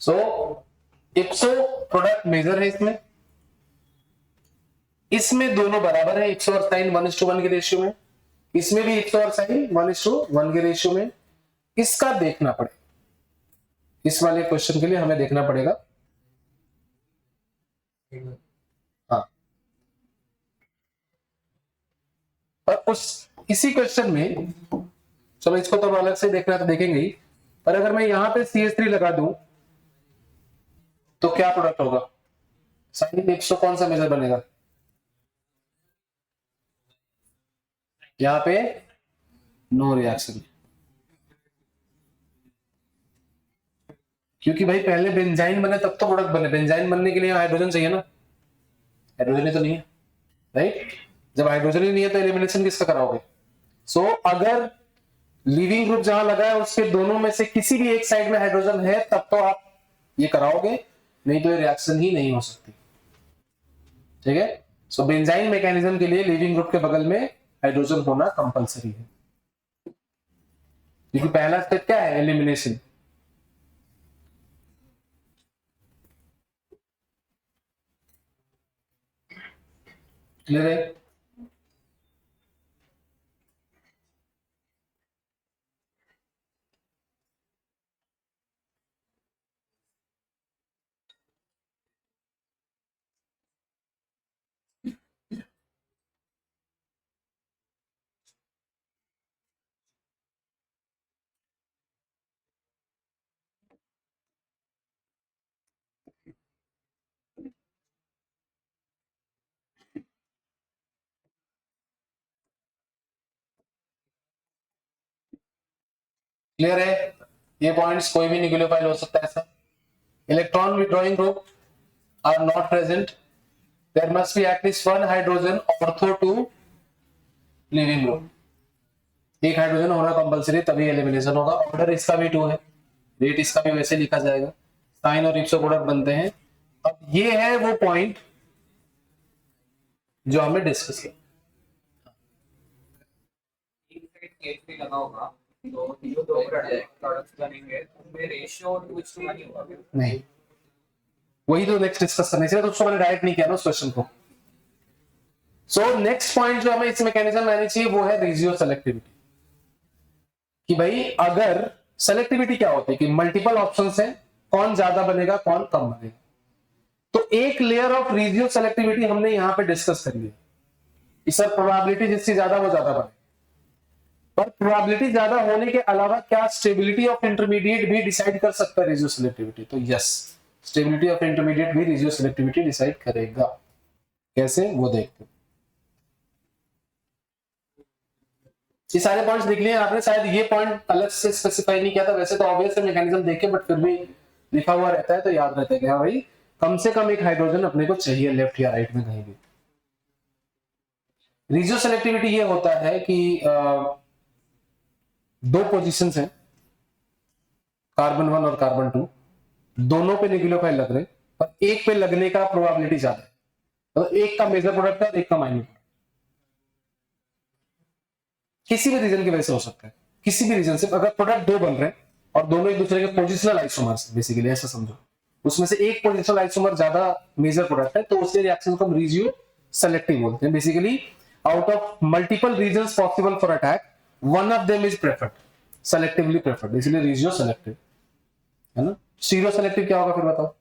सो इप्सो product major है इसमें, इसमें दोनों बराबर है, इप्सो और साइन 1:1 के रेशियो में, इसमें भी इप्सो और साइन 1:1 के रेशियो में। इसका देखना पड़ेगा, इस वाले क्वेश्चन के लिए हमें देखना पड़ेगा। हाँ, और उस इसी क्वेश्चन में, चलो इसको तो अलग से देखना तो देखेंगे ही, पर अगर मैं यहां पे CH3 लगा दूं तो क्या प्रोडक्ट होगा? साइन 100 कौन सा मेजर बनेगा? यहां पे नो रिएक्शन, क्योंकि भाई पहले बेंजाइन बने तब तो प्रोडक्ट बने। बेंजाइन बनने के लिए हाइड्रोजन चाहिए ना, हाइड्रोजन ही तो नहीं है, राइट? जब हाइड्रोजन ही नहीं है तो एलिमिनेशन किसका कराओगे? सो अगर लीविंग ग्रुप जहां लगा है उसके दोनों में से किसी भी एक साइड में हाइड्रोजन है तब तो आप ये कराओगे, नहीं तो ये रिएक्शन ही नहीं हो सकती। ठीक है? सो बेंजाइन मैकेनिज्म के लिए लीविंग ग्रुप के बगल में हाइड्रोजन होना कंपलसरी है, क्योंकि पहला स्टेप क्या है? एलिमिनेशन। क्लियर है? क्लियर है? ये पॉइंट्स कोई भी न्यूक्लियोफाइल हो सकता है ऐसा। Electron withdrawing group are not present, there must be at least one hydrogen ortho to leaving group. एक हाइड्रोजन होना कंपलसरी, तभी एलिमिनेशन होगा। ऑर्डर इसका भी 2 है, रेट इसका भी वैसे लिखा जाएगा। साइन और इप्सो प्रोडक्ट बनते हैं। अब ये है वो पॉइंट जो हमें डिस्कस किया। लगा होगा तो जो दो प्रोडक्ट्स बनेंगे उनमें रेशियो 2:1 ही होगा। नहीं, वही तो नेक्स्ट डिस्कस करने से, तो उसको मैंने डायरेक्ट नहीं किया ना उस क्वेश्चन को। सो नेक्स्ट पॉइंट जो हमें इस मैकेनिज्म में आनी चाहिए वो है रेशियो सेलेक्टिविटी। कि भाई अगर सेलेक्टिविटी क्या होती है कि मल्टीपल ऑप्शंस हैं, कौन ज्यादा बनेगा कौन कम बनेगा। तो एक लेयर ऑफ रेशियो सेलेक्टिविटी हमने यहां पे डिस्कस कर लिया। सर प्रोबेबिलिटी जिसकी ज्यादा वो ज्यादा बने, पर प्रोबेबिलिटी ज्यादा होने के अलावा क्या स्टेबिलिटी ऑफ इंटरमीडिएट भी डिसाइड कर सकता है रेशियो सेलेक्टिविटी? तो यस, स्टेबिलिटी ऑफ इंटरमीडिएट भी रेशियो सेलेक्टिविटी डिसाइड करेगा। कैसे वो देखते हैं। ये सारे पॉइंट्स लिख लिए आपने, शायद ये पॉइंट अलग से स्पेसिफाई नहीं किया था, वैसे तो ऑब्वियस है मैकेनिज्म देखे, बट फिर भी लिखा हुआ रहता है तो याद रहता है कि हाँ भाई कम से कम एक हाइड्रोजन अपने को चाहिए लेफ्ट या राइट में कहीं भी। रेशियो सेलेक्टिविटी ये होता है कि दो पोजीशंस हैं, कार्बन 1 और कार्बन 2, दोनों पे न्यूक्लियोफाइल लग रहे, पर एक पे लगने का प्रोबेबिलिटी ज्यादा है, तो एक का मेजर प्रोडक्ट है और एक का माइनर प्रोडक्ट। किसी भी रीजन की वजह से हो सकता है, किसी भी रीजन से। अगर प्रोडक्ट दो बन रहे हैं और दोनों एक दूसरे के पोजिशनल आइसोमर्स, बेसिकली ऐसा समझो, उसमें से एक पोजिशनल आइसोमर ज्यादा मेजर प्रोडक्ट है, तो उसके रिएक्शन को हम रेशियो सेलेक्टिव बोलते हैं। Basically out of multiple reasons possible for attack, one of them is preferred, selectively preferred, इसलिए रेशियो सेलेक्टिव है ना। स्टीरियो सेलेक्टिव क्या होगा फिर बताओ?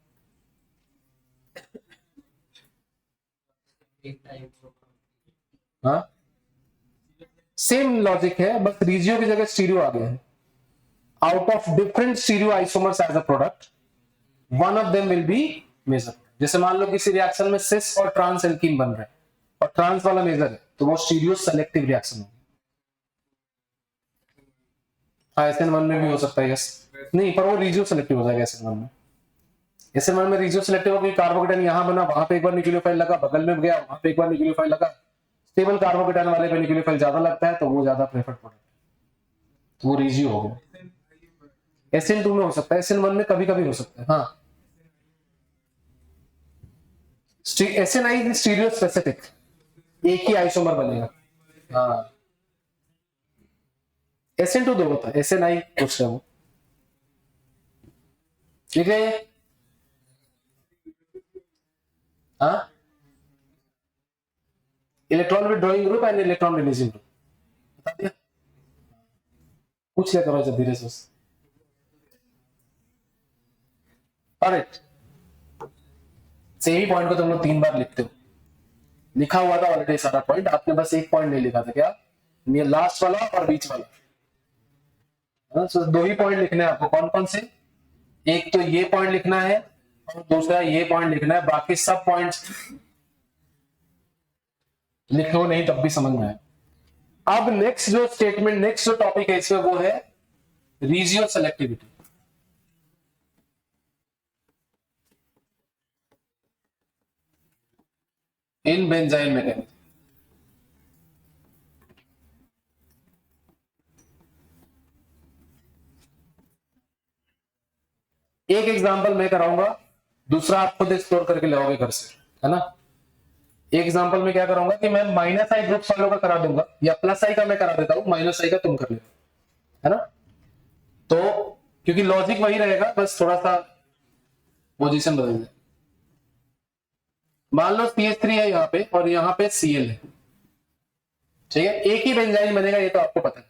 हाँ, सेम लॉजिक है, बस रेशियो की जगह स्टीरियो आ गया है। Out of different stereo isomers as a product, one of them will be major. जैसे मान लो किसी रिएक्शन में सिस और ट्रांस एल्कीन बन रहे हैं और ट्रांस वाला मेजर है, तो वो स्टीरियो सेलेक्टिव रिएक्शन होगी। SN1 में भी हो सकता है, यस। नहीं, पर वो रेशियो सेलेक्टिव हो जाएगा SN1 में। SN1 में रेशियो सेलेक्टिव होगी, कार्बोकेटाइन यहां बना, वहां पे एक बार न्यूक्लियोफाइल लगा, बगल में गया, वहां पे एक बार न्यूक्लियोफाइल लगा, स्टेबल कार्बोकेटाइन वाले पे न्यूक्लियोफाइल ज्यादा लगता है तो वो ज्यादा प्रेफर्ड प्रोडक्ट, तो वो रेशियो हो गया। SN2 में हो सकता है, SN1 में कभी कभी हो सकता है। हाँ, SNI स्टीरियो स्पेसिफिक, एक ही आइसोमर बनेगा। हाँ, SN2 दो होता है, SNI कुछ है वो। ठीक है? हाँ, electron withdrawing group and electron releasing group बता दिया। पूछ लिया करो जब धीरे से। ऑलराइट, सेम ही पॉइंट को तुम लोग 3 बार लिखते हो। लिखा हुआ था ऑलरेडी सारा पॉइंट, आपने बस एक पॉइंट नहीं लिखा था। क्या? ये लास्ट वाला और बीच वाला। हाँ, तो 2 ही पॉइंट लिखने हैं आपको। कौन कौन से? एक तो ये पॉइंट लिखना है और दूसरा ये पॉइंट लिखना है। बाकी सब पॉइंट्स लिख लो, नहीं तब भी समझ में आए। अब नेक्स्ट जो स्टेटमेंट, नेक्स्ट जो टॉपिक है इसमें वो है रीजियो सेलेक्टिविटी। इन बेंजाइन मैकेनिज्म। एक एग्जांपल मैं कराऊंगा, दूसरा आप खुद एक्सप्लोर करके लाओगे घर से, है ना? एक एग्जांपल में क्या कराऊंगा कि मैं माइनस आई ग्रुप वालों का करा दूंगा, या प्लस आई का मैं करा देता हूं, माइनस आई का तुम कर लेना, है ना? तो क्योंकि लॉजिक वही रहेगा, बस थोड़ा सा पोजीशन बदल जाए। मान लो CH3 है यहाँ पे और यहाँ पे Cl है, ठीक है? एक ही बेंजाइन बनेगा, ये तो आपको पता है।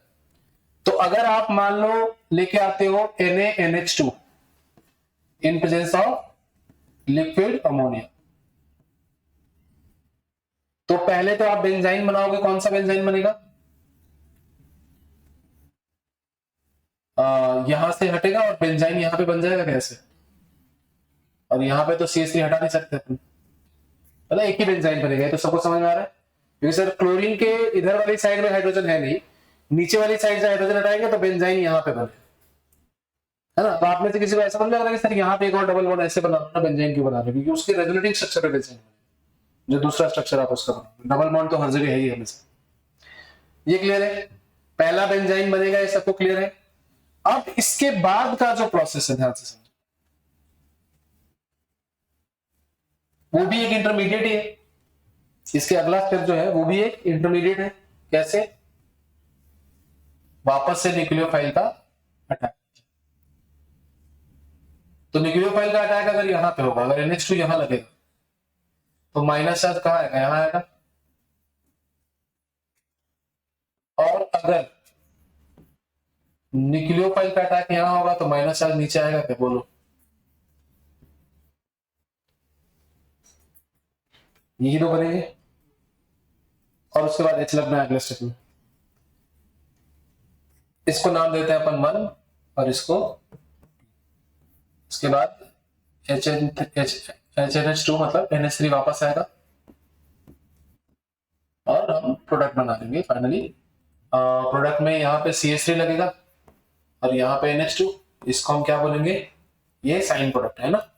तो अगर आप मान लो लेके आते हो NaNH2 in presence of liquid ammonia, तो पहले तो आप बेंजाइन बनाओगे। कौन सा बेंजाइन बनेगा? यहां से हटेगा और बेंजाइन यहां पे बन जाएगा कैसे? और यहां पे तो CH3 हटा नहीं सकते अपन, है ना? एक ही बेंजाइन बनेगा। तो सबको समझ में आ रहा है? क्योंकि सर क्लोरीन के इधर वाली साइड में हाइड्रोजन है नहीं, नीचे वाली साइड से हाइड्रोजन हटाएंगे तो बेंजाइन यहां पे बने, है ना? तो आप में से किसी को ऐसा समझ लग रहा है कि सर यहाँ पे एक और डबल बॉन्ड ऐसे बना रहा है, बेंजाइन क्यों बना रहे? क्योंकि उसके रेजोनेटिंग स्ट्रक्चर पे बेंजाइन जो दूसरा स्ट्रक्चर आप उसका बना, डबल बॉन्ड तो हर जगह है ही हमेशा। ये क्लियर है? पहला बेंजाइन बनेगा, ये सबको क्लियर है? अब इसके बाद का जो प्रोसेस है, ध्यान से समझो, वो भी एक इंटरमीडिएट ही है। इसके अगला स्टेप जो है वो भी एक इंटरमीडिएट है। कैसे? वापस से न्यूक्लियोफाइल का अटैक। तो न्यूक्लियोफाइल का अटैक अगर यहां पे होगा, अगर NH2 यहां लगेगा तो माइनस चार्ज कहां आएगा? यहां आएगा। और अगर न्यूक्लियोफाइल का अटैक यहां होगा तो माइनस चार्ज नीचे आएगा। क्या बोलो? यही दो बनेंगे और उसके बाद H लगना है अगले स्टेप में। इसको नाम देते हैं अपन 1 और इसको, इसके बाद HNH2 मतलब NH3 वापस आएगा और हम प्रोडक्ट बना लेंगे फाइनली। प्रोडक्ट में यहाँ पे CH3 लगेगा और यहाँ पे NH2, इसको हम क्या बोलेंगे? ये साइन प्रोडक्ट है ना।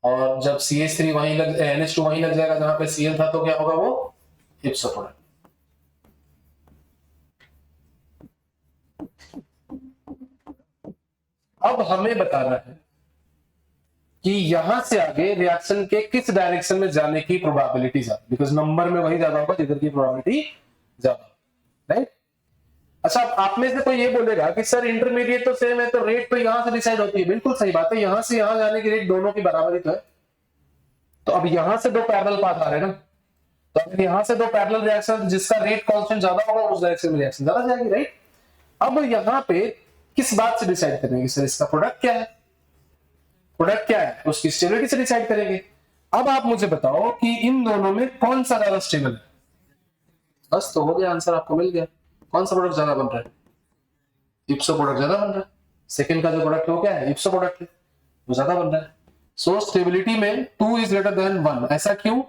और जब CH3 वहीं लग NH2 वहीं लग जाएगा जहां पे Cl था, तो क्या होगा? वो इप्सो प्रोडक्ट। अब हमें बताना है कि यहां से आगे रिएक्शन के किस डायरेक्शन में जाने की प्रोबेबिलिटी ज्यादा, बिकॉज नंबर में वही ज्यादा होगा जिधर की प्रोबेबिलिटी ज्यादा, राइट? अच्छा, आप में से कोई ये बोलेगा कि सर इंटरमीडिएट तो सेम है, तो रेट तो यहां से डिसाइड होती है। बिल्कुल सही बात है, यहां से यहां जाने की रेट दोनों की बराबर ही तो है। तो अब यहां से 2 पैरेलल पाथ आ रहे हैं ना, तो अगर यहां से 2 पैरेलल रिएक्शन जिसका रेट कांस्टेंट ज्यादा होगा उस डायरेक्शन में रिएक्शन ज्यादा जाएगी, राइट? अब यहां पे किस बात से डिसाइड करेंगे सर इसका प्रोडक्ट क्या है? प्रोडक्ट क्या है उसकी स्टेबिलिटी से डिसाइड करेंगे। अब आप मुझे बताओ कि इन दोनों में कौन सा ज्यादा स्टेबल है? बस तो हो गया, आंसर आपको मिल गया। कौन सा प्रोडक्ट ज्यादा बन रहा है? इप्सो प्रोडक्ट ज्यादा बन रहा है। सेकंड का जो प्रोडक्ट है वो क्या है? इप्सो प्रोडक्ट है, वो ज्यादा बन रहा है। सो स्टेबिलिटी में 2 इज ग्रेटर देन 1। ऐसा क्यों?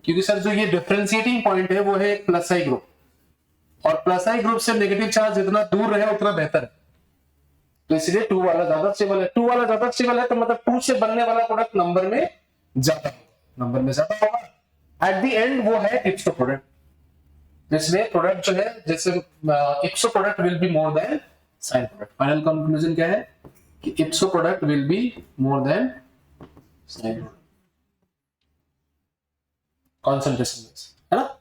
क्योंकि सर जो ये डिफरेंशिएटिंग पॉइंट है वो है एक प्लस आई ग्रुप, और प्लस आई ग्रुप से नेगेटिव चार्ज जितना दूर रहे उतना बेहतर है। तो इसलिए 2 वाला ज्यादा स्टेबल है। 2 वाला ज्यादा स्टेबल है तो मतलब 2 से बनने वाला प्रोडक्ट नंबर में ज्यादा होगा, नंबर में ज्यादा होगा। एट द एंड वो है इप्सो प्रोडक्ट। इसलिए प्रोडक्ट जो है, जैसे ipso product will be more than cine product. Final conclusion क्या है कि ipso product will be more than cine product, concentration है ना।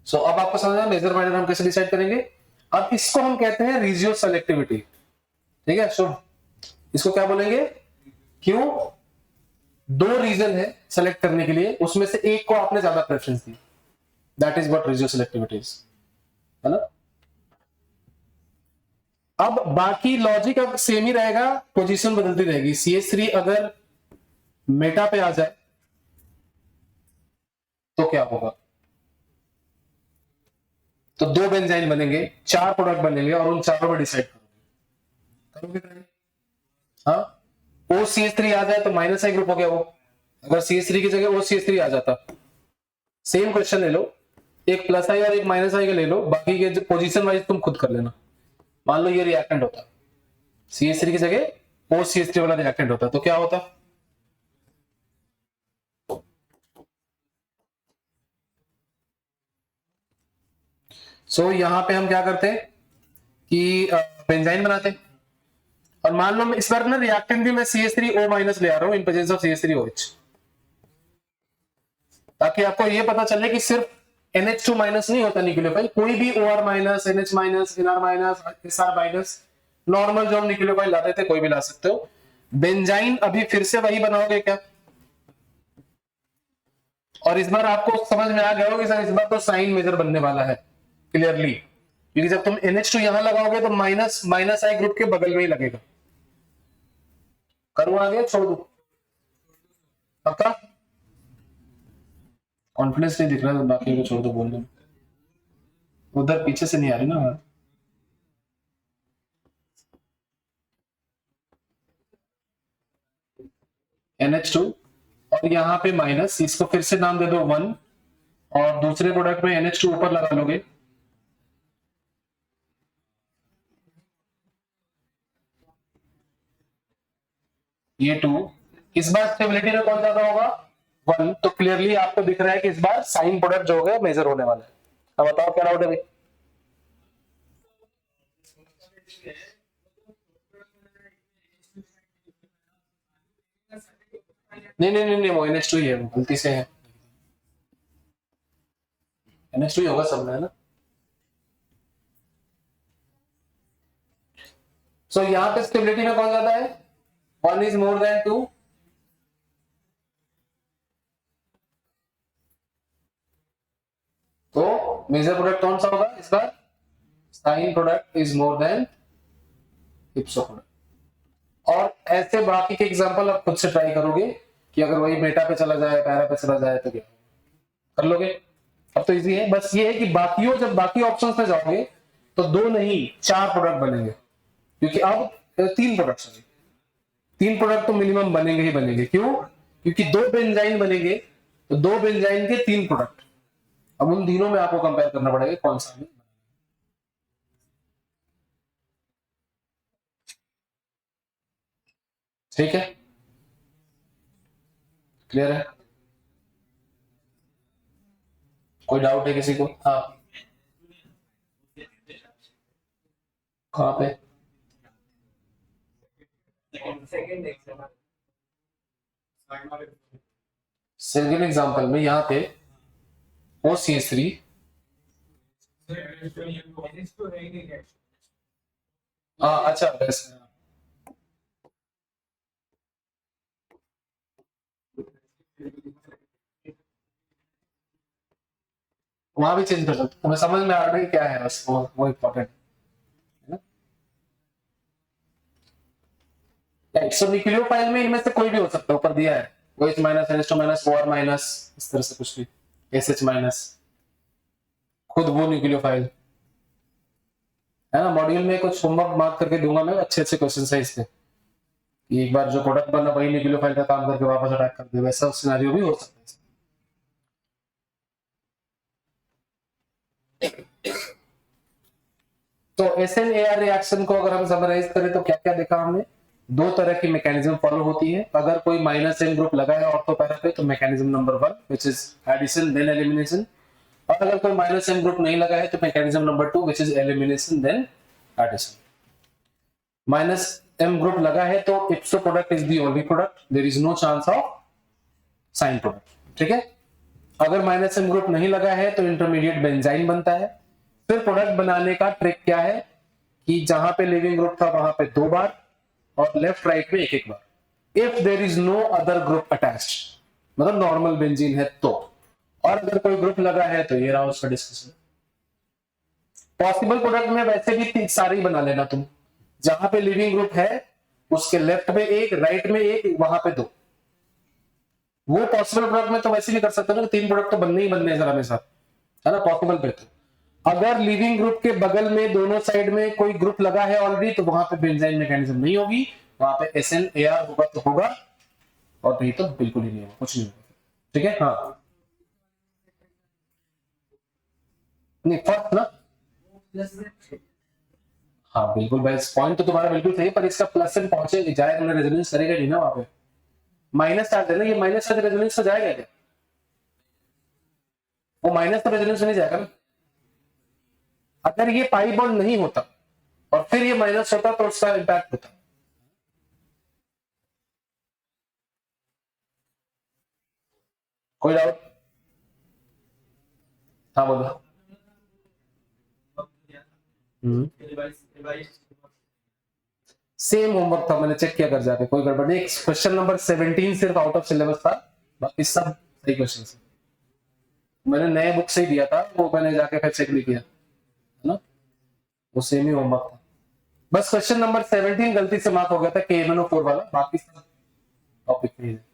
सो अब आपको समझ में मेजर माइनर हम कैसे डिसाइड करेंगे। अब इसको हम कहते हैं रीजियो सेलेक्टिविटी, ठीक है? सो इसको क्या बोलेंगे? क्यों? दो रीजन है सेलेक्ट करने के लिए, उसमें से एक को आपने ज्यादा preference the, that is what ratio selectivity is, है ना। अब बाकी लॉजिक अब सेम ही रहेगा, पोजीशन बदलती रहेगी। CH3 अगर मेटा पे आ जाए तो क्या होगा? तो दो बेंजाइन बनेंगे, 4 प्रोडक्ट बनेंगे और उन चारों में डिसाइड करोगे करोगे। हाँ, OCH3 आ जाए तो माइनस आई ग्रुप हो गया वो। अगर CH3 की जगह OCH3 आ जाता, सेम क्वेश्चन ले लो, एक प्लस आई और एक माइनस आई का ले लो, बाकी के पोजीशन वाइज तुम खुद कर लेना। मान लो ये रिएक्टेंट होता, CH3 की जगह OCH3 वाला रिएक्टेंट होता, तो क्या होता? सो यहां पे हम क्या करते हैं कि बेंजाइन बनाते हैं, और मान लो इस बार ना रिएक्टेंट भी मैं CH3O माइनस ले आ रहा हूं इन प्रेजेंस ऑफ CH3OH, ताकि आपको ये पता चले कि सिर्फ NH2 माइनस नहीं होता न्यूक्लियोफाइल, कोई भी OR minus, NH minus, NR minus, SR minus, normal जो हम न्यूक्लियोफाइल लाते थे कोई भी ला सकते हो। बेंजाइन अभी फिर से वही बनाओगे क्या? और इस बार आपको समझ में आ गया होगा कि सर इस बार तो साइन मेजर बनने वाला है क्लियरली, क्योंकि जब तुम NH2 यहां लगाओगे तो माइनस माइनस आई ग्रुप के बगल में ही लगेगा। करूं आगे, छोड़ दू? पक्का? कॉन्फिडेंस नहीं दिख रहा तो बाकी को छोड़ दो, बोल दो। उधर पीछे से नहीं आ रही ना बात। NH2 और यहाँ पे माइनस, इसको फिर से नाम दे दो 1, और दूसरे प्रोडक्ट में NH2 ऊपर लगा लोगे, ये 2। इस बार स्टेबिलिटी में कौन ज्यादा होगा? 1। तो क्लियरली आपको दिख रहा है कि इस बार साइन प्रोडक्ट जो होगा मेजर होने वाला है। अब बताओ क्या डाउट है भाई? नहीं नहीं नहीं नहीं, वो NH2 ही है, गलती से है, NH2 ही होगा सब में, है ना। सो यहाँ पे स्टेबिलिटी में कौन ज्यादा है? 1 इज मोर देन 2। तो मेजर प्रोडक्ट कौन सा होगा इस बार? Sine product is more than ipso product. और ऐसे बाकी के एग्जांपल आप खुद से ट्राई करोगे कि अगर वही मेटा पे चला जाए, पैरा पे चला जाए तो क्या कर लोगे? अब तो इजी है, बस ये है कि बाकियों जब बाकी ऑप्शंस में जाओगे तो 2 नहीं 4 प्रोडक्ट बनेंगे, क्योंकि अब 3 प्रोडक्ट, 3 प्रोडक्ट तो मिनिमम बनेंगे ही बनेंगे। क्यों? क्योंकि 2 बेंजाइन बनेंगे, तो 2 बेंजाइन के 3 प्रोडक्ट। अब उन तीनों में आपको कंपेयर करना पड़ेगा कौन सा है। ठीक है, क्लियर है? कोई डाउट है किसी को? हाँ, कहाँ पे? सेकंड एग्जांपल में यहाँ पे OCH3 हाँ अच्छा वैसे वहां भी चेंज कर सकते, तुम्हें समझ में आ रहा है क्या है, बस वो इम्पोर्टेंट है। सो न्यूक्लियोफाइल में इनमें से कोई भी हो सकता है, ऊपर दिया है OH minus, NH2 minus, OR minus, इस तरह से कुछ भी, SH माइनस, खुद वो न्यूक्लियोफाइल है ना। मॉड्यूल में कुछ होमवर्क मार्क करके दूंगा मैं, अच्छे अच्छे क्वेश्चन है इसके, एक बार जो प्रोडक्ट बना वही न्यूक्लियोफाइल का काम करके वापस अटैक कर दे, वैसा सिनेरियो भी हो सकता है। तो SN-AR रिएक्शन को अगर हम समराइज करें तो क्या क्या देखा हमने? 2 तरह की मैकेनिज्म फॉलो होती है। अगर कोई माइनस एन ग्रुप लगा है ऑर्थो पैरा पे तो mechanism number 1 which is addition then elimination, और अगर कोई माइनस एन ग्रुप नहीं लगा है तो mechanism number 2 which is elimination then addition. Minus M group लगा है तो ipso product is the only product, there is no chance of cine product. ठीक है, अगर माइनस एम ग्रुप नहीं लगा है तो इंटरमीडिएट बेंजाइन बनता है। फिर प्रोडक्ट बनाने का ट्रिक क्या है कि जहां पे लिविंग ग्रुप था वहां पे 2 बार और लेफ्ट राइट में एक बार, if there is no other group attached, मतलब नॉर्मल बेंजीन है तो, और अगर कोई ग्रुप लगा है तो ये रहा उसका डिस्कशन। पॉसिबल प्रोडक्ट में वैसे भी सारे ही बना लेना तुम, जहां पे लिविंग ग्रुप है उसके लेफ्ट में एक, राइट में एक, वहां पे 2। वो पॉसिबल प्रोडक्ट में तो वैसे भी कर सकते हो ना, 3 प्रोडक्ट तो बनने ही बनने हैं जरा मेरे साथ, है ना, पॉसिबल पे। तो अगर लिविंग ग्रुप के बगल में दोनों साइड में कोई ग्रुप लगा है ऑलरेडी, तो वहां पे बेंजाइन मैकेनिज्म नहीं होगी, वहां पे SN_AR होगा तो होगा, और नहीं तो बिल्कुल ही नहीं होगा, कुछ नहीं होगा। ठीक है, हाँ नहीं फर्स्ट ना, हाँ बिल्कुल भाई, पॉइंट तो तुम्हारा बिल्कुल सही है, पर इसका प्लस एंड पहुंचे जाएगा, रेजोनेंस करेगा नहीं ना वहां पे। माइनस चार्ज है ना, ये माइनस चार्ज रेजोनेंस तो जाएगा क्या? वो माइनस तो रेजोनेंस नहीं जाएगा ना। अगर ये पाई बॉन्ड नहीं होता और फिर ये माइनस होता तो उसका इंपैक्ट होता। कोई डाउट? हाँ बोलो। सेम होमवर्क था, मैंने चेक किया कर जाके, कोई गड़बड़ नहीं। क्वेश्चन नंबर 17 सिर्फ आउट ऑफ सिलेबस था, बाकी सब सही क्वेश्चन है। मैंने नए बुक से ही दिया था, वो मैंने जाके फिर चेक भी किया, है ना, वो सेम ही होमवर्क था। बस क्वेश्चन नंबर 17 गलती से मार्क हो गया था, KMNO4 वाला, बाकी सब टॉपिक नहीं है।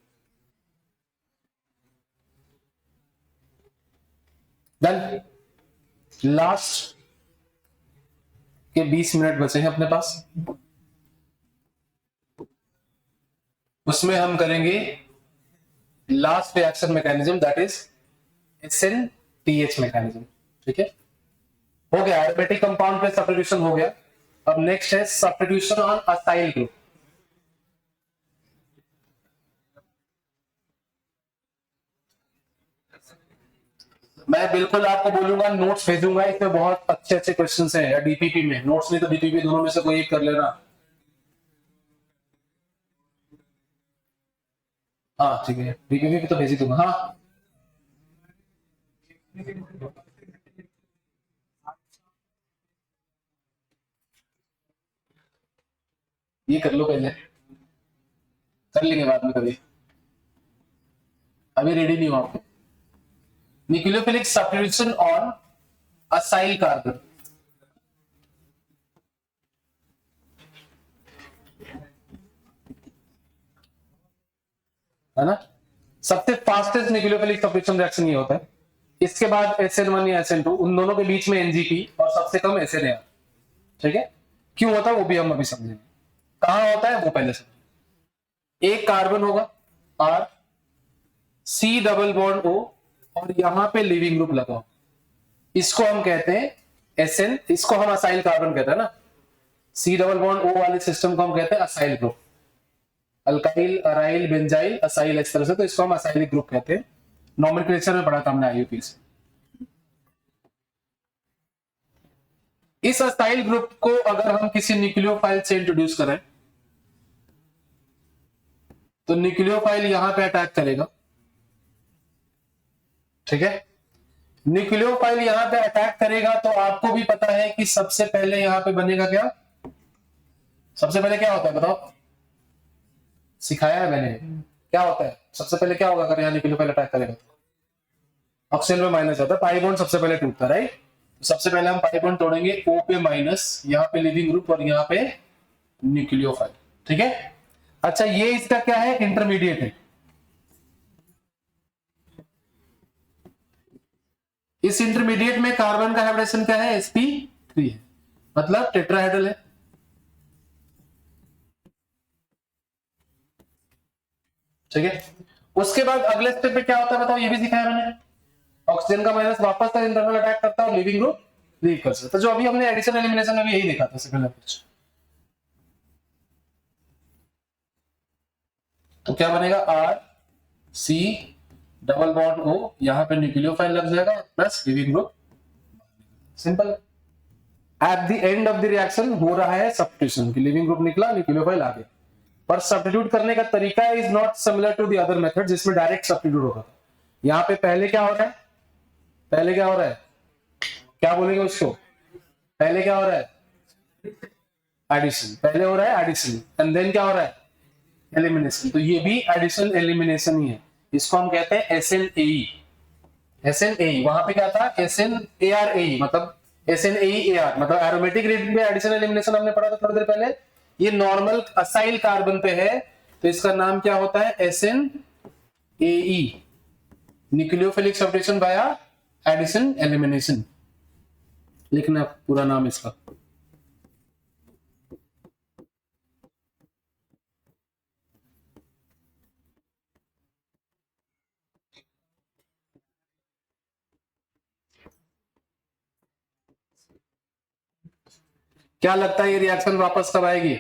डन। लास्ट के 20 मिनट बचे हैं अपने पास, उसमें हम करेंगे last reaction mechanism, that is SN_TH mechanism. ठीक है, हो गया एरोमेटिक कंपाउंड पे सब्स्टिट्यूशन हो गया। अब नेक्स्ट है सब्स्टिट्यूशन ऑन असाइल ग्रुप। मैं बिल्कुल आपको बोलूंगा, नोट्स भेजूंगा, इसमें बहुत अच्छे अच्छे क्वेश्चंस हैं, या DPP में नोट्स नहीं तो DPP, दोनों में से कोई एक कर लेना। हाँ ठीक है, DPP भी तो भेज ही दूंगा। हाँ ये कर लो पहले, कर लेंगे बाद में कभी, अभी रेडी नहीं हो आप। Nucleophilic substitution on acyl carbon, है ना, सबसे फास्टेस्ट न्यूक्लियोफिलिक सब्स्टिट्यूशन रिएक्शन ये होता है। इसके बाद SN1 या SN2, उन दोनों के बीच में NGP, और सबसे कम SNAR। ठीक है, क्यों होता है वो भी हम अभी समझेंगे, कहां होता है वो पहले समझेंगे। एक कार्बन होगा R, C double bond O, और यहां पे लिविंग ग्रुप लगा हो, इसको हम कहते हैं SN, इसको हम असाइल कार्बन कहते हैं ना। C डबल बॉन्ड O वाले सिस्टम को हम कहते हैं acyl group, alkyl, aryl, benzyl, acyl, इस तरह से, तो इसको हम असाइलिक ग्रुप कहते हैं। नॉमेनक्लेचर में पढ़ा था हमने IUP से। इस असाइल ग्रुप को अगर हम किसी न्यूक्लियोफाइल से इंट्रोड्यूस करें, तो न्यूक्लियोफाइल यहां पे अटैक करेगा। ठीक है, न्यूक्लियोफाइल यहां पे अटैक करेगा, तो आपको भी पता है कि सबसे पहले यहां पे बनेगा क्या, सबसे पहले क्या होता है बताओ, सिखाया है मैंने, क्या होता है सबसे पहले, क्या होगा अगर यहाँ न्यूक्लियोफाइल अटैक करेगा तो? ऑक्सीजन पे माइनस होता है, पाई बॉन्ड सबसे पहले टूटता है, राइट। तो सबसे पहले हम पाई बॉन्ड तोड़ेंगे, O पे माइनस, यहाँ पे लिविंग ग्रुप और यहाँ पे न्यूक्लियोफाइल। ठीक है, अच्छा ये इसका क्या है, इंटरमीडिएट है। इस इंटरमीडिएट में कार्बन का हाइब्रिडेशन क्या है, sp3 है, मतलब टेट्राहेड्रल है। ठीक है, उसके बाद अगले स्टेप पे क्या होता है बताओ, ये भी सिखाया मैंने। ऑक्सीजन का माइनस वापस इंटरनल अटैक करता है और लिविंग ग्रुप लीव कर सकता है, जो अभी हमने एडिशन एलिमिनेशन में भी यही देखा था सेकंड अप्रोच। तो क्या बनेगा, R C double bond O, यहां पे न्यूक्लियोफाइल लग जाएगा प्लस लिविंग ग्रुप, सिंपल है। At the end of the reaction हो रहा है सब्स्टिट्यूशन, की लिविंग ग्रुप निकला, न्यूक्लियोफाइल आ गया, पर सब्स्टिट्यूट करने का तरीका is not similar to the other method जिसमें डायरेक्ट सब्स्टिट्यूट होगा। यहां पे पहले क्या हो रहा है, पहले क्या हो रहा है, क्या बोलेंगे उसको, पहले क्या हो रहा है, एडिशन, पहले हो रहा है एडिशन, एंड देन क्या हो रहा है, एलिमिनेशन, तो ये भी एडिशन एलिमिनेशन ही है, इसको हम कहते हैं SNAE। SNAE वहां पे क्या था, SNARAE, मतलब SNAEAR मतलब एरोमेटिक रिएक्शन में एडिशन एलिमिनेशन हमने पढ़ा था थोड़ी देर पहले। ये नॉर्मल असाइल कार्बन पे है, तो इसका नाम क्या होता है, SNAE, nucleophilic substitution by addition elimination, लिखना पूरा नाम इसका। क्या लगता है ये रिएक्शन वापस कब आएगी?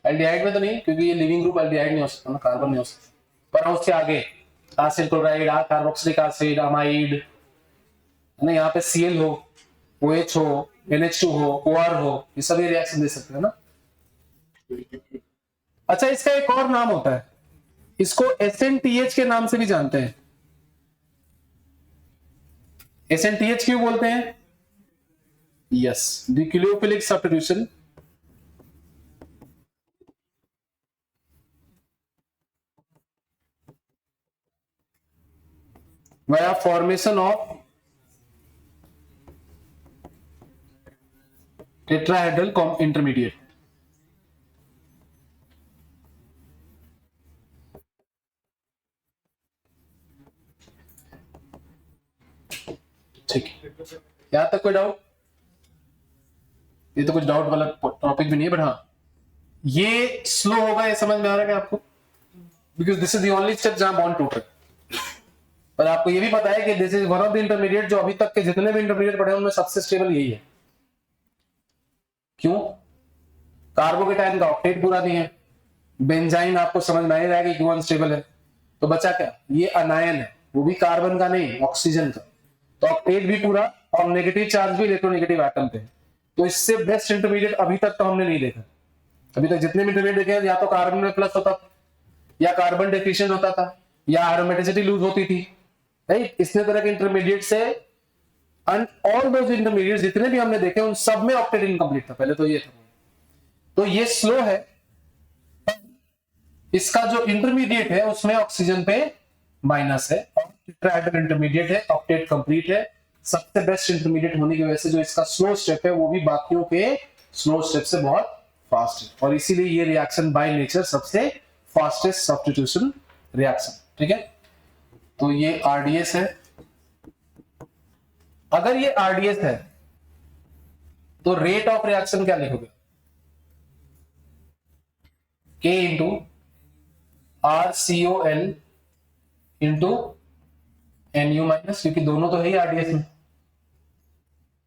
एल्डिहाइड में तो नहीं, क्योंकि ये लिविंग ग्रुप एल्डिहाइड नहीं हो सकता ना, कार्बन नहीं हो सकता, पर उसके आगे acid chloride, carboxylic acid, amide है ना, यहाँ पे Cl हो, OH हो, NH2 हो, OR हो, ये सब ये रिएक्शन दे सकते हैं ना। अच्छा, इसका एक और नाम होता है, इसको SNTH के नाम से भी जानते हैं। SNTH क्यों बोलते हैं? Yes, nucleophilic substitution via formation of tetrahedral intermediate। ठीक है, यहां तक कोई डाउट? ये तो कुछ डाउट वाला टॉपिक भी नहीं है, बट हाँ ये स्लो होगा, ये समझ में आ रहा है आपको, because this is the only step जहां बॉन्ड टूट रहा है। पर आपको ये भी पता है कि this is one of the intermediate, जो अभी तक के जितने भी इंटरमीडिएट पढ़े उनमें सबसे स्टेबल यही है। क्यों? कार्बोकेटाइन का ऑक्टेट पूरा नहीं है, बेंजाइन आपको समझ में नहीं रहेगा क्यों अनस्टेबल है, तो बचा क्या, ये अनायन है, वो भी कार्बन का नहीं, ऑक्सीजन का, तो ऑक्टेट भी पूरा, और नेगेटिव चार्ज भी इलेक्ट्रोनेगेटिव एटम पे है। तो इससे बेस्ट इंटरमीडिएट अभी तक तो हमने नहीं देखा। अभी तक जितने भी इंटरमीडिएट देखे या तो कार्बन में प्लस होता था, या कार्बन डेफिशिएंट होता था, या एरोमेटिसिटी लूज होती थी, राइट। इसने तरह के इंटरमीडिएट से ऑल दोज इंटरमीडिएट जितने भी हमने देखे उन सब में ऑक्टेट इनकम्प्लीट था पहले, तो ये था। तो ये स्लो है, इसका जो इंटरमीडिएट है उसमें ऑक्सीजन पे माइनस है, और टेट्राहेड्रल इंटरमीडिएट है, ऑक्टेट कंप्लीट है। सबसे बेस्ट इंटरमीडिएट होने की वजह से जो इसका स्लो स्टेप है वो भी बाकियों के स्लो स्टेप से बहुत फास्ट है, और इसीलिए ये रिएक्शन बाय नेचर सबसे फास्टेस्ट सब्स्टिट्यूशन रिएक्शन। ठीक है, तो ये RDS है। अगर ये RDS है तो रेट ऑफ रिएक्शन क्या लिखोगे? K into RCOL into NU minus, क्योंकि दोनों तो है ही RDS में,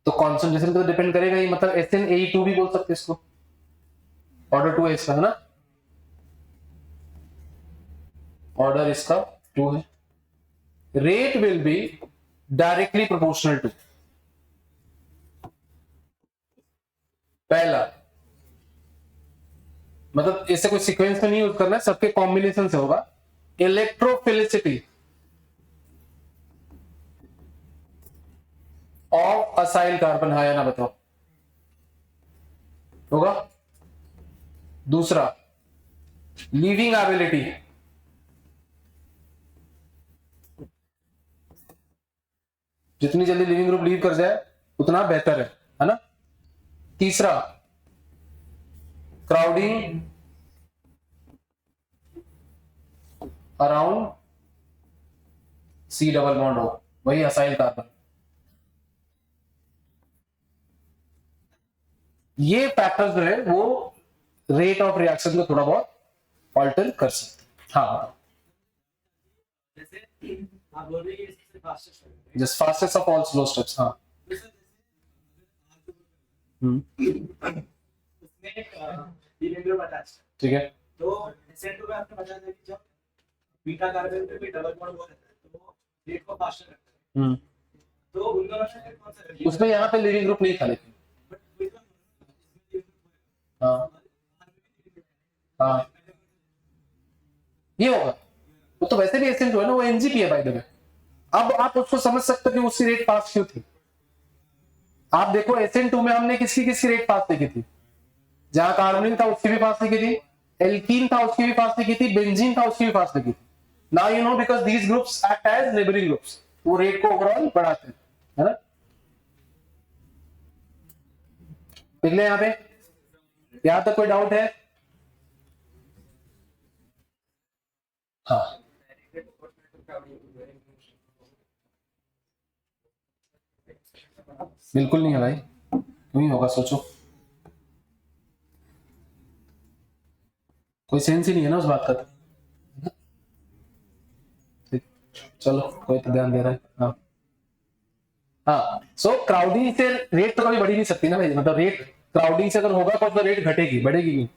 तो कॉन्सेंट्रेशन पे डिपेंड करेगा ही, मतलब SNAE2 भी बोल सकते हैं इसको, ऑर्डर 2 है इसका, है ना, ऑर्डर इसका 2 है। Rate will be directly proportional to, पहला मतलब ऐसे कोई सीक्वेंस में नहीं यूज करना है, सबके कॉम्बिनेशन से होगा, इलेक्ट्रोफिलिसिटी ऑफ असाइल कार्बन, है या ना बताओ, होगा। दूसरा लीविंग एबिलिटी, जितनी जल्दी लिविंग ग्रुप लीव कर जाए उतना बेहतर है ना। तीसरा crowding around C double bond हो, वही असाइल कार्बन। ये फैक्टर्स जो है वो रेट ऑफ रिएक्शन को थोड़ा बहुत ऑल्टर कर सकते हैं। हाँ, just fastest of all slow steps. हाँ, ठीक है, तो SN2 में आपने बताया था कि जब बीटा कार्बन पे भी डबल बॉन्ड हो जाता है तो रेट को फास्टर करता है, तो उन दोनों में कौन सा है? उसमें यहाँ पे लिविंग ग्रुप नहीं था लेकिन, हाँ हाँ ये होगा, वो तो वैसे भी SN2 है ना, वो NGP है बाय द वे। अब आप उसको समझ सकते हो कि उसकी रेट फास्ट क्यों थी, आप देखो SN2 में हमने किसकी किसकी रेट फास्ट लिखी थी, जहां कार्बोनिल था उसकी भी फास्ट लिखी थी, एल्कीन था उसकी भी फास्ट लिखी थी, बेंजीन था उसकी भी फास्ट लिखी थी. Now you know because these groups act as neighbouring groups, वो रेट को ओवरऑल बढ़ाते हैं, है ना. देख ले यहां पे, यहां तक कोई डाउट है? हाँ बिल्कुल नहीं है भाई, क्यों ही होगा, सोचो. कोई सेंस ही नहीं है ना उस बात का. ठीक, चलो कोई तो ध्यान दे रहा है. हाँ हाँ, सो क्राउडी से रेट तो कभी बढ़ी नहीं सकती ना भाई, मतलब रेट क्राउडी से अगर होगा कुछ तो रेट घटेगी, बढ़ेगी नहीं.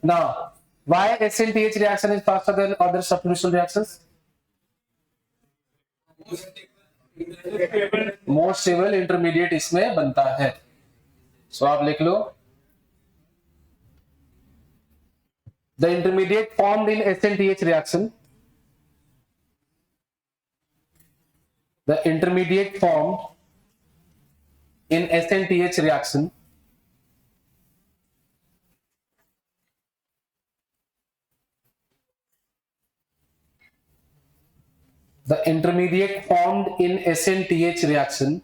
Now, why SNTH reaction is faster than other substitution reactions? Most stable intermediate इसमें बनता है. So आप लिख लो, the intermediate formed in SNTH reaction, the intermediate formed in SNTH reaction the intermediate formed in SNTH reaction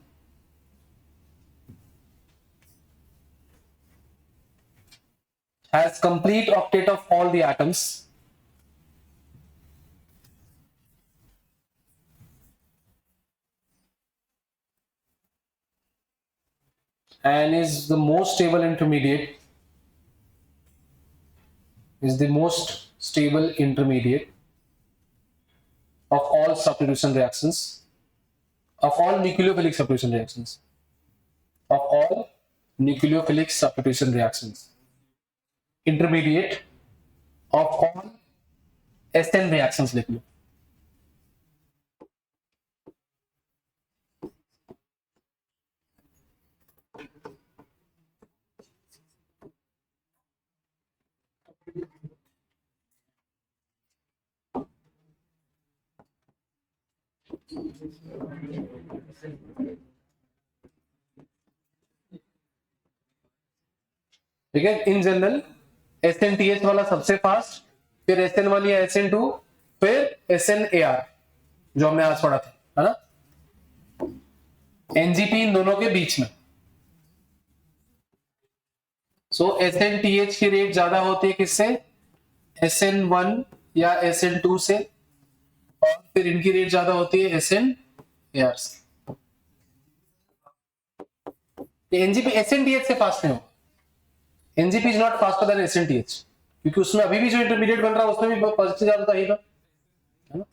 has complete octet of all the atoms and is the most stable intermediate, is the most stable intermediate of all substitution reactions, of all nucleophilic substitution reactions, of all nucleophilic substitution reactions, intermediate of all SN reactions लिख लो. ठीक है, in general SNTH वाला सबसे fast, फिर SN1 या SN2, फिर SNAR जो हमने आज पढ़ा था, है ना. NGP इन दोनों के बीच में. सो SNTH की रेट ज्यादा होती है किससे, SN1 या SN2 से, और फिर इनकी रेट ज्यादा होती है SNAR से. NGP SNTH से फास्ट नहीं होगा. NGP is not faster than SNTH, क्योंकि उसमें अभी भी जो इंटरमीडिएट बन रहा है उसमें भी पॉजिटिव ज्यादा तो है ना, है ना.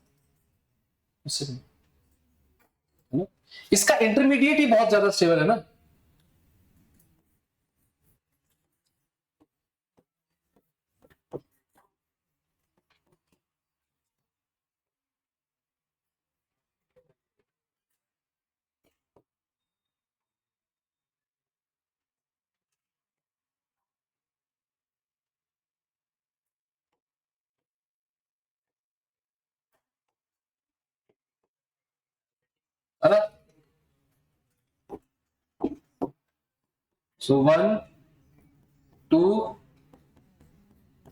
इसका इंटरमीडिएट ही बहुत ज्यादा स्टेबल है ना. है ना. सो 1 2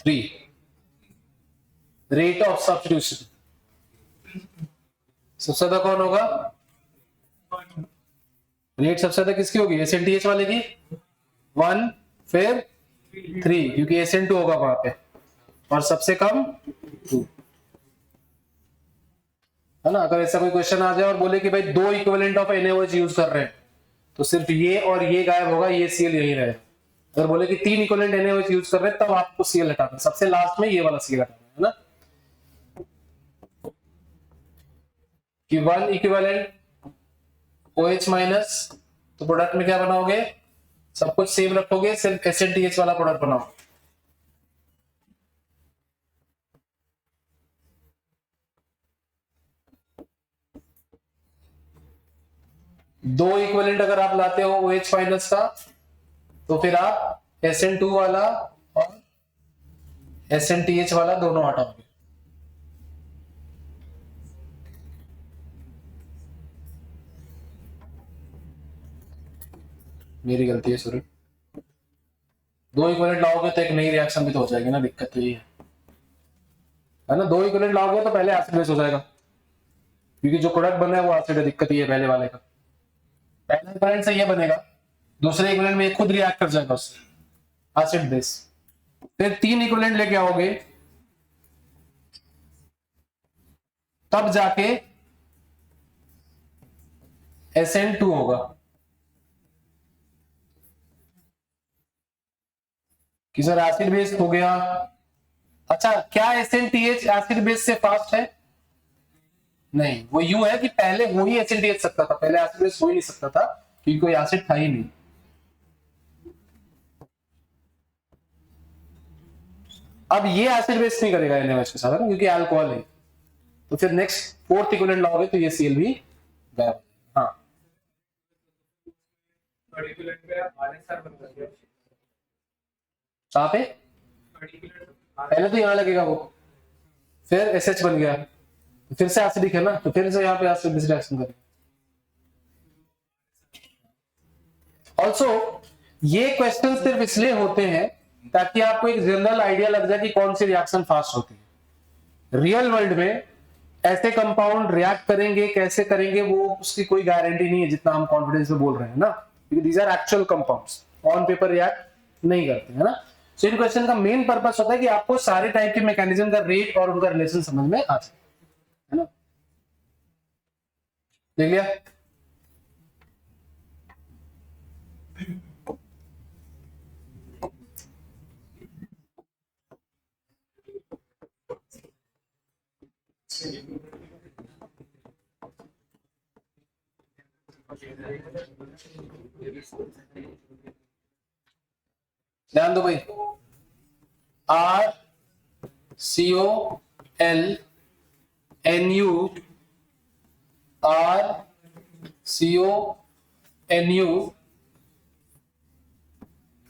3 रेट ऑफ सब्स्टिट्यूशन सबसे ज्यादा कौन होगा, रेट सबसे ज्यादा किसकी होगी, SNTH वाले की 1, फिर 3 क्योंकि SN2 होगा वहां पे, और सबसे कम 2, है ना. अगर ऐसा कोई क्वेश्चन आ जाए और बोले कि भाई 2 इक्विवेलेंट ऑफ NaOH यूज कर रहे हैं, तो सिर्फ ये और ये गायब होगा, ये Cl यही रहेगा. अगर बोले कि 3 इक्विवेलेंट NaOH यूज कर रहे हैं, तब आपको Cl हटाना है, सबसे लास्ट में ये वाला Cl हटाना है ना. कि 1 इक्विवेलेंट OH माइनस, तो प्रोडक्ट में क्या बनाओगे, सब कुछ सेम रखोगे, सिर्फ SNTH वाला प्रोडक्ट बनाओ. दो इक्विवेलेंट अगर आप लाते हो OH माइनस का, तो फिर आप SN2 वाला और SNTH वाला दोनों हटाओगे. मेरी गलती है सॉरी। दो इक्विवेलेंट लाओगे तो एक नई रिएक्शन भी तो हो जाएगी ना, दिक्कत तो ये है ना। दो इक्विवेलेंट लाओगे तो पहले एसिड बेस हो जाएगा, क्योंकि जो प्रोडक्ट बना है वो एसिड है, दिक्कत ये है पहले वाले का। पहले इक्विवेलेंट से ये बनेगा, दूसरे इक्विवेलेंट में ये खुद रिएक्ट कर जाएगा उससे, एसिड बेस। फिर 3 इक्विवेलेंट लेके आओगे तब जाके SN2 होगा, कि सर एसिड बेस हो गया। अच्छा, क्या SNTH एसिड बेस से फास्ट है? नहीं, वो यूं है कि पहले वो ही SNTH सकता था, पहले एसिड बेस हो ही नहीं सकता था क्योंकि कोई एसिड था ही नहीं। अब ये एसिड बेस नहीं करेगा NaOH के साथ है ना, क्योंकि अल्कोहल है। तो फिर नेक्स्ट 4th इक्विवेलेंट लाओगे तो ये Cl भी गायब। हाँ, थर्ड इक्विवेलेंट पे RSR बन गया। कहां पे? थर्ड इक्विवेलेंट पहले तो यहां लगेगा वो, फिर SH बन गया, फिर से एसिडिक है ना, तो फिर से यहाँ पे एसिड बेस रिएक्शन करेगा। ऑल्सो ये क्वेश्चन सिर्फ इसलिए होते हैं ताकि आपको एक जनरल आइडिया लग जाए कि कौन सी रिएक्शन फास्ट होती है। रियल वर्ल्ड में ऐसे कंपाउंड रिएक्ट करेंगे, कैसे करेंगे, वो उसकी कोई गारंटी नहीं है जितना हम कॉन्फिडेंस में बोल रहे हैं ना, क्योंकि these are actual compounds, on paper react नहीं करते है ना। सो इन क्वेश्चन का मेन पर्पस होता है कि आपको सारे टाइप के मैकेनिज्म का रेट और उनका रिलेशन समझ में आ जाए, है ना। देख लिया? ध्यान दो भाई, RCOL NU RCONU,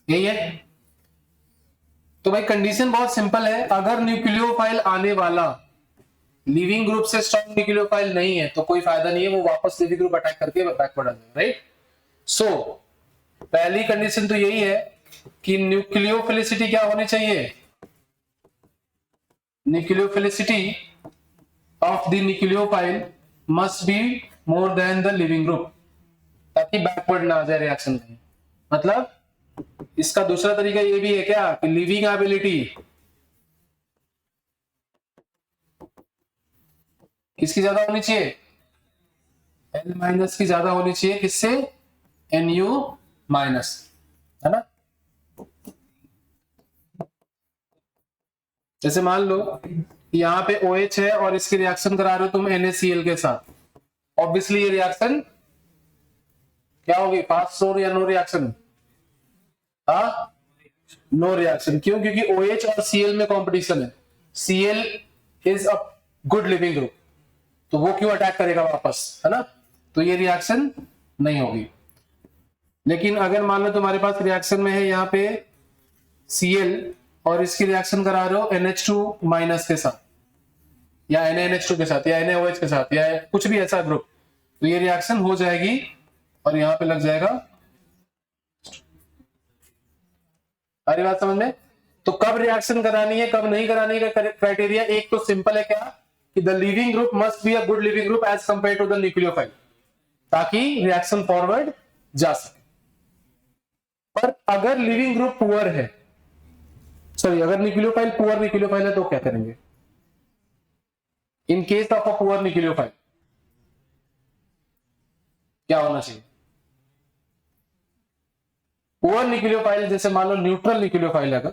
यही है। तो भाई कंडीशन बहुत सिंपल है, अगर न्यूक्लियोफाइल आने वाला लिविंग ग्रुप से स्ट्रॉन्ग न्यूक्लियोफाइल नहीं है तो कोई फायदा नहीं है, वो वापस लिविंग ग्रुप अटैक करके बैकवर्ड आ जाएगा, राइट। सो पहली कंडीशन तो यही है कि न्यूक्लियोफिलिसिटी क्या होनी चाहिए, nucleophilicity of the nucleophile must B more then the leaving group, ताकि बैकवर्ड ना आ जाए रिएक्शन में। मतलब इसका दूसरा तरीका ये भी है क्या कि लिविंग एबिलिटी किसकी ज्यादा होनी चाहिए, L माइनस की ज्यादा होनी चाहिए, किससे, NU माइनस, है ना। जैसे मान लो यहाँ पे OH है और इसकी रिएक्शन करा रहे हो तुम NaCl के साथ, ऑब्वियसली ये रिएक्शन क्या होगी, पास और या नो रिएक्शन, हाँ नो रिएक्शन। क्यों? क्योंकि OH और Cl में कंपटीशन है, Cl is a good leaving group, तो वो क्यों अटैक करेगा वापस, है ना, तो ये रिएक्शन नहीं होगी। लेकिन अगर मान लो तुम्हारे पास रिएक्शन में है यहाँ पे Cl और इसकी रिएक्शन करा रहे हो NH2 माइनस के साथ या NaNH2 के साथ या NaOH के साथ या कुछ भी ऐसा ग्रुप, तो ये रिएक्शन हो जाएगी और यहाँ पे लग जाएगा। अरे बात समझ में? तो कब रिएक्शन करानी है कब नहीं करानी का क्राइटेरिया एक तो सिंपल है, क्या कि the leaving group must be a good leaving group as compare to the nucleophile, ताकि रिएक्शन फॉरवर्ड जा सके। पर अगर लिविंग ग्रुप पुअर है, सॉरी अगर न्यूक्लियोफाइल पुअर न्यूक्लियोफाइल है तो क्या करेंगे, in case of a poor nucleophile क्या होना चाहिए, पुअर न्यूक्लियोफाइल जैसे मान लो न्यूट्रल न्यूक्लियोफाइल अगर,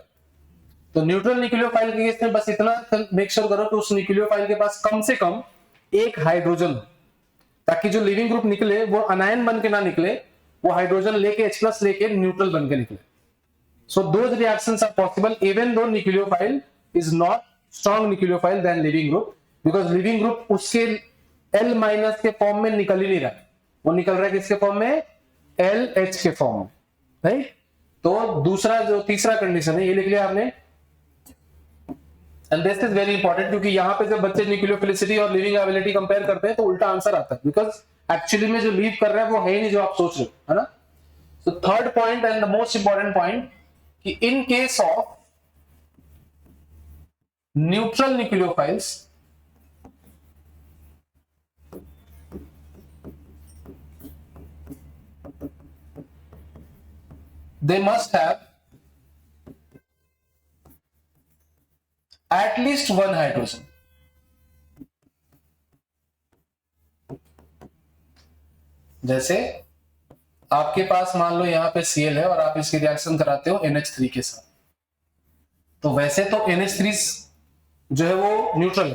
तो न्यूट्रल न्यूक्लियोफाइल के केस में बस इतना मेक श्योर करो कि उस न्यूक्लियोफाइल के पास कम से कम एक हाइड्रोजन हो, ताकि जो लिविंग ग्रुप निकले वो अनायन बन के ना निकले, वो हाइड्रोजन लेके H+ लेके न्यूट्रल बन के निकले। So those reactions are possible even though nucleophile is not strong nucleophile than leaving group, because leaving group उसके L- के फॉर्म में निकल ही नहीं रहा, वो निकल रहा है किसके फॉर्म में, LH के फॉर्म में, राइट। तो दूसरा जो तीसरा कंडीशन है ये लिख लिया आपने, and this is very important, क्योंकि यहाँ पे जब बच्चे न्यूक्लियोफिलिसिटी और लिविंग एबिलिटी कंपेयर करते हैं तो उल्टा आंसर आता है, बिकॉज एक्चुअली में जो लीव कर रहा है वो है ही नहीं जो आप सोच रहे हो, है ना। So third point and the most important point कि in case of neutral nucleophiles, they must have at least one hydrogen. जैसे आपके पास मान लो यहाँ पे Cl है और आप इसकी रिएक्शन कराते हो NH3 के साथ, तो वैसे तो NH3 जो है वो न्यूट्रल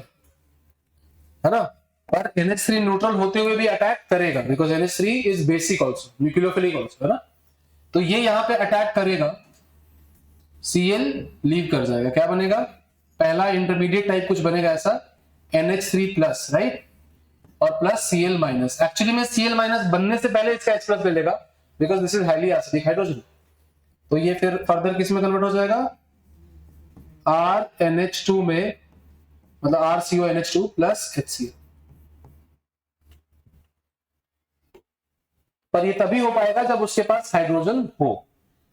है ना, पर NH3 न्यूट्रल होते हुए भी अटैक करेगा because NH3 is basic also, nucleophilic also, है ना। तो ये यहाँ पे अटैक करेगा, Cl लीव कर जाएगा, क्या बनेगा, पहला इंटरमीडिएट टाइप कुछ बनेगा ऐसा NH3 प्लस, राइट, और प्लस Cl माइनस। एक्चुअली में Cl माइनस बनने से पहले इसका H प्लस ले लेगा because this is highly acidic hydrogen. तो ये फिर फर्दर किस में कन्वर्ट हो जाएगा, RNH2 में, मतलब RCONH2 प्लस HCl। पर ये तभी हो पाएगा जब उसके पास हाइड्रोजन हो।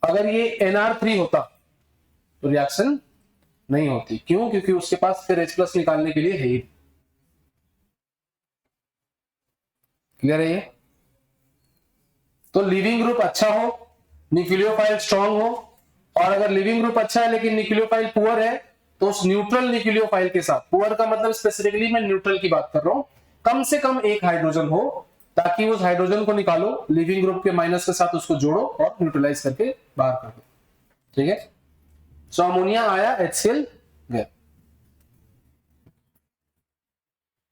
अगर ये NR3 होता तो रिएक्शन नहीं होती, क्यों, क्योंकि उसके पास फिर H प्लस निकालने के लिए है ही। क्लियर है ये। तो लिविंग ग्रुप अच्छा हो, न्यूक्लियोफाइल स्ट्रांग हो, और अगर लिविंग ग्रुप अच्छा है लेकिन न्यूक्लियोफाइल पुअर है तो उस न्यूट्रल न्यूक्लियोफाइल के साथ, पुअर का मतलब स्पेसिफिकली मैं न्यूट्रल की बात कर रहा हूं, कम से कम एक हाइड्रोजन हो, ताकि उस हाइड्रोजन को निकालो, लिविंग ग्रुप के माइनस के साथ उसको जोड़ो और न्यूट्रलाइज करके बाहर कर दो। ठीक है, सो अमोनिया आया, HCl गया।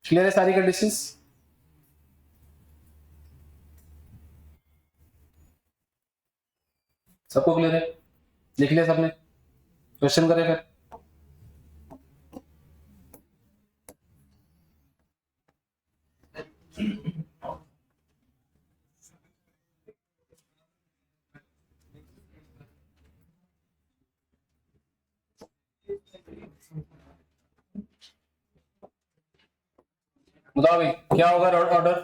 क्लियर है सारी कंडीशंस। सबको क्लियर है, लिख लिया सबने, क्वेश्चन करें फिर। बताओ भाई क्या होगा ऑर्डर,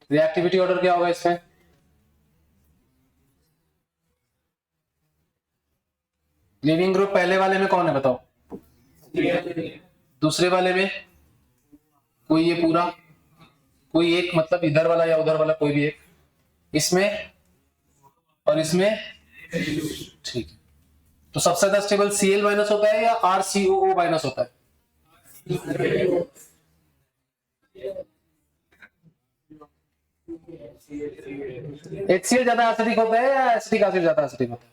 रिएक्टिविटी ऑर्डर क्या होगा इसमें। लिविंग ग्रुप पहले वाले में कौन है बताओ, दूसरे वाले में कोई ये पूरा, कोई एक, मतलब इधर वाला या उधर वाला, कोई भी एक, इसमें और इसमें, ठीक है। तो सबसे ज्यादा स्टेबल Cl माइनस होता है या RCOO माइनस होता है, HCl ज्यादा एसिडिक होता है या एसिटिक एसिड ज्यादा एसिडिक होता है,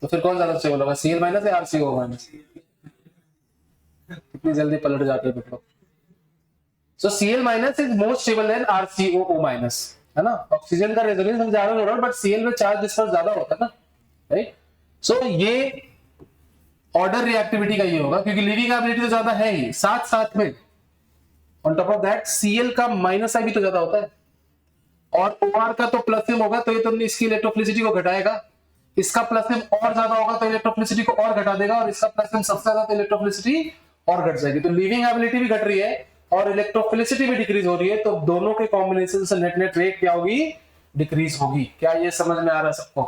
तो फिर कौन ज्यादा स्टेबल होगा, Cl माइनस या RCOO माइनस। इतनी जल्दी पलट जाते हैं मतलब। सो Cl minus is more stable then RCOO minus, है ना। ऑक्सीजन का रेजोनेंस हम ज्यादा हो रहा है बट Cl में चार्ज डिस्पर्स ज्यादा होता है ना, राइट। सो ये ऑर्डर रिएक्टिविटी का ये होगा, क्योंकि लिविंग एबिलिटी तो ज्यादा है ही, साथ साथ में on top of that Cl का माइनस आई भी तो ज्यादा होता है, और OR का तो प्लस m होगा, तो ये तो इसकी इलेक्ट्रोफिलिसिटी को घटाएगा, इसका प्लस m और ज्यादा होगा तो इलेक्ट्रोफिलिसिटी को और घटा देगा, और इसका प्लस m सबसे ज्यादा तो इलेक्ट्रोफिलिसिटी और घट जाएगी। तो लिविंग एबिलिटी भी घट रही है और इलेक्ट्रोफिलिसिटी भी डिक्रीज हो रही है, तो दोनों के कॉम्बिनेशन से नेट नेट रेट क्या होगी, डिक्रीज होगी। क्या ये समझ में आ रहा है सबको,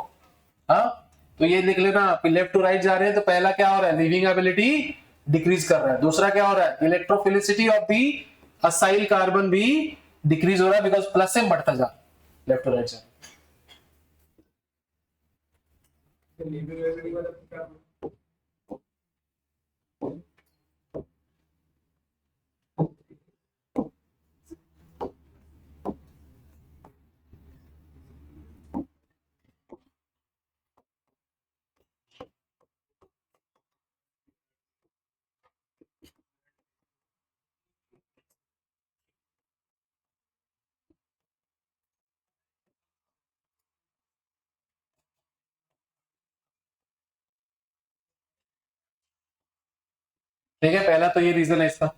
हाँ। तो ये लिख लेना, लेफ्ट टू राइट जा रहे हैं, तो पहला क्या हो रहा है, लिविंग एबिलिटी डिक्रीज कर रहा है, दूसरा क्या हो रहा है, electrophilicity of the acyl carbon भी डिक्रीज हो रहा है, बिकॉज प्लस m बढ़ता जा लेफ्ट टू राइट जा। ठीक है, पहला तो ये रीजन है इसका।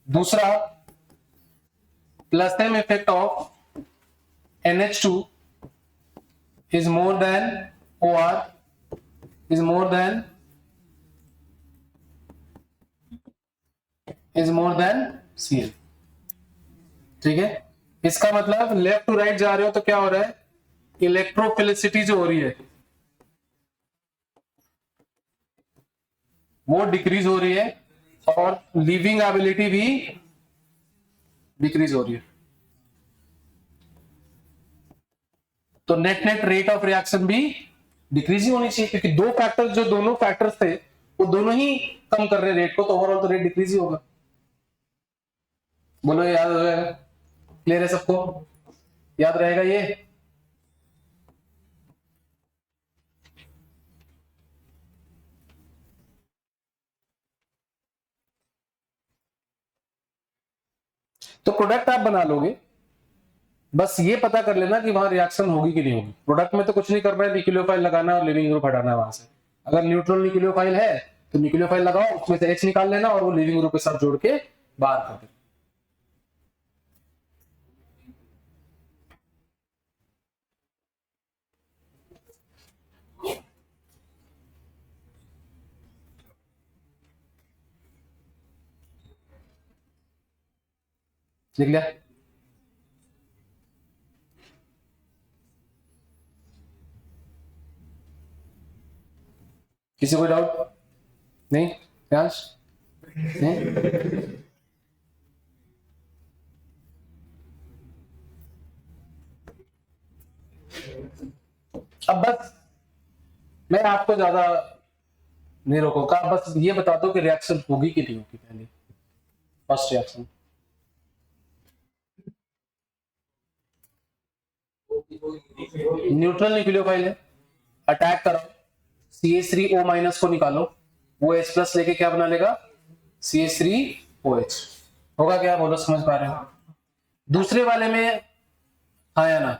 दूसरा, plus m effect of NH2 is more than OR is more than Cl। ठीक है, इसका मतलब लेफ्ट टू राइट जा रहे हो तो क्या हो रहा है, इलेक्ट्रोफिलिसिटी जो हो रही है वो डिक्रीज हो रही है और लीविंग एबिलिटी भी डिक्रीज हो रही है। तो net net rate of reaction भी डिक्रीज ही होनी चाहिए, क्योंकि दो फैक्टर्स, जो दोनों फैक्टर्स थे वो दोनों ही कम कर रहे रेट को, तो ओवरऑल तो रेट डिक्रीज ही होगा। बोलो याद हो जाएगा, क्लियर है सबको, याद रहेगा ये। तो प्रोडक्ट आप बना लोगे, बस ये पता कर लेना कि वहां रिएक्शन होगी कि नहीं होगी। प्रोडक्ट में तो कुछ नहीं करना है, न्यूक्लियोफाइल लगाना है और लिविंग ग्रुप हटाना है वहां से। अगर न्यूट्रल न्यूक्लियोफाइल है तो न्यूक्लियोफाइल लगाओ, उसमें से H निकाल लेना और वो लिविंग ग्रुप के साथ जोड़ के बाहर कर देना। लिख लिया? किसी को डाउट नहीं? प्रियांश नहीं? अब बस मैं आपको ज्यादा नहीं रोकूंगा, बस ये बता दो कि रिएक्शन होगी कि नहीं होगी। पहले फर्स्ट रिएक्शन न्यूट्रल न्यूक्लियोफाइल है, अटैक कराओ, CH3O माइनस को निकालो, वो H प्लस लेके क्या बना लेगा, CH3OH होगा क्या? बोलो, समझ पा रहे हो? दूसरे वाले में हाँ या ना?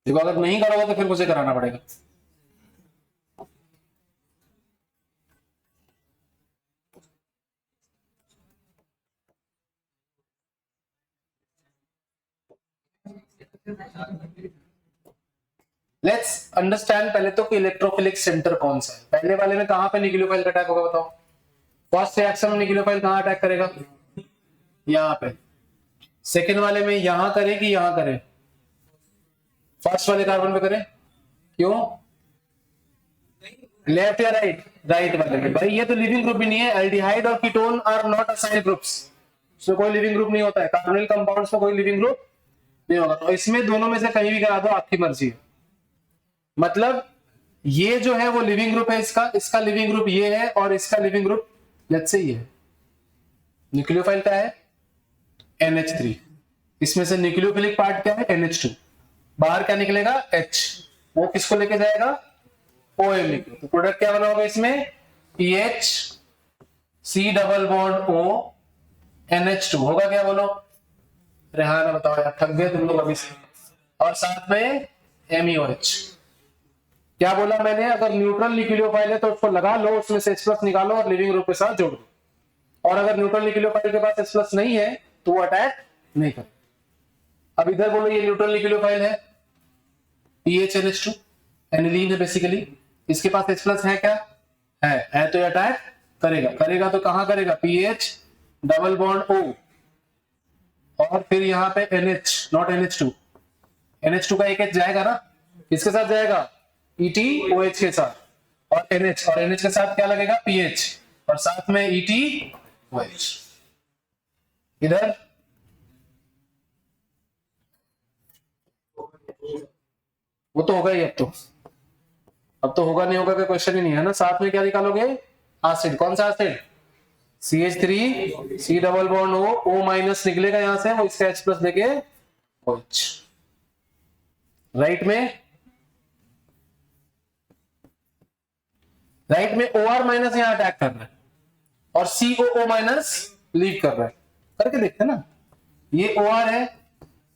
देखो, अगर नहीं करोगे तो फिर मुझे कराना पड़ेगा। लेट्स अंडरस्टैंड पहले तो कि इलेक्ट्रोफिलिक सेंटर कौन सा है। पहले वाले में कहां पे न्यूक्लियोफाइल का अटैक होगा बताओ? फर्स्ट रिएक्शन में न्यूक्लियोफाइल कहां अटैक करेगा? यहां पे। सेकेंड वाले में यहां करे कि यहां करे? फर्स्ट वाले कार्बन पे करे। क्यों? लेफ्ट या राइट? राइट वाले में। भाई ये तो लिविंग ग्रुप भी नहीं है, एल्डिहाइड और ketone are not assigned groups, इसमें कोई लिविंग ग्रुप नहीं होता है। कार्बोनिल कंपाउंड्स में कोई लिविंग ग्रुप नहीं होगा, तो इसमें दोनों में से कहीं भी करा दो, आपकी मर्जी है। मतलब ये जो है वो लिविंग ग्रुप है, इसका लिविंग ग्रुप ये है और इसका लिविंग ग्रुप लेट्स से ये है। न्यूक्लियोफाइल क्या है? NH3। इसमें से न्यूक्लियोफिलिक पार्ट क्या है? NH2। बाहर क्या निकलेगा? H। वो किसको लेके जाएगा? OM। तो प्रोडक्ट क्या बना होगा इसमें? PH C double bond O NH2 होगा क्या? बोलो रेहाना, बताओ यार, थक गए तुम लोग अभी से। और साथ में MEOH। क्या बोला मैंने? अगर न्यूट्रल न्यूक्लियोफाइल है तो उसको लगा लो, उसमें से H प्लस निकालो और लिविंग ग्रुप के साथ जोड़ दो। और अगर न्यूट्रल न्यूक्लियोफाइल के पास H प्लस नहीं है तो वो अटैक नहीं कर। अब इधर बोलो ये न्यूट्रल न्यूक्लियोफाइल है, PHNH2 एनिलीन है बेसिकली, इसके पास H प्लस है क्या? है तो ये अटैक करेगा तो कहां करेगा? PH डबल बॉन्ड O और फिर यहां पे NH, नॉट NH2। NH2 का एक H जाएगा ना, किसके साथ जाएगा? ETOH के साथ। और NH के साथ क्या लगेगा? PH और साथ में ETOH। इधर वो तो होगा ही, अब तो होगा नहीं होगा का क्वेश्चन ही नहीं है ना। साथ में क्या निकालोगे? एसिड। कौन सा acid? CH3 C double bond O minus निकलेगा यहां से, वो इसका H प्लस लेके OH। राइट में OR माइनस यहां अटैक कर रहा है और COO माइनस लीव कर रहा है। करके देखते हैं ना, ये OR है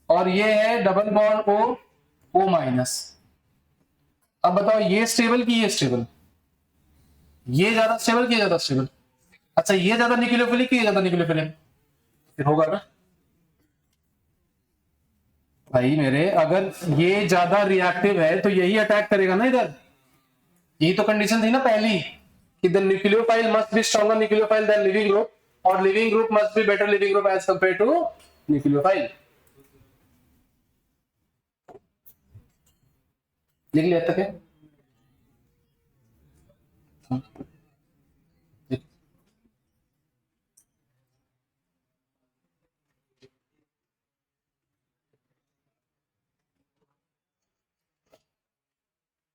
और ये है डबल बॉन्ड O माइनस। अब बताओ ये स्टेबल कि ये स्टेबल? ये ज्यादा स्टेबल कि ज्यादा स्टेबल? अच्छा, ये ज्यादा न्यूक्लियोफिलिक कि ये ज्यादा न्यूक्लियोफिलिक? फिर होगा ना भाई मेरे, अगर ये ज्यादा रिएक्टिव है तो यही अटैक करेगा ना इधर। यही तो कंडीशन थी ना पहली, कि the nucleophile must be stronger nucleophile than leaving group, और leaving group must be better leaving group as compare to nucleophile. लिख लिया तक है?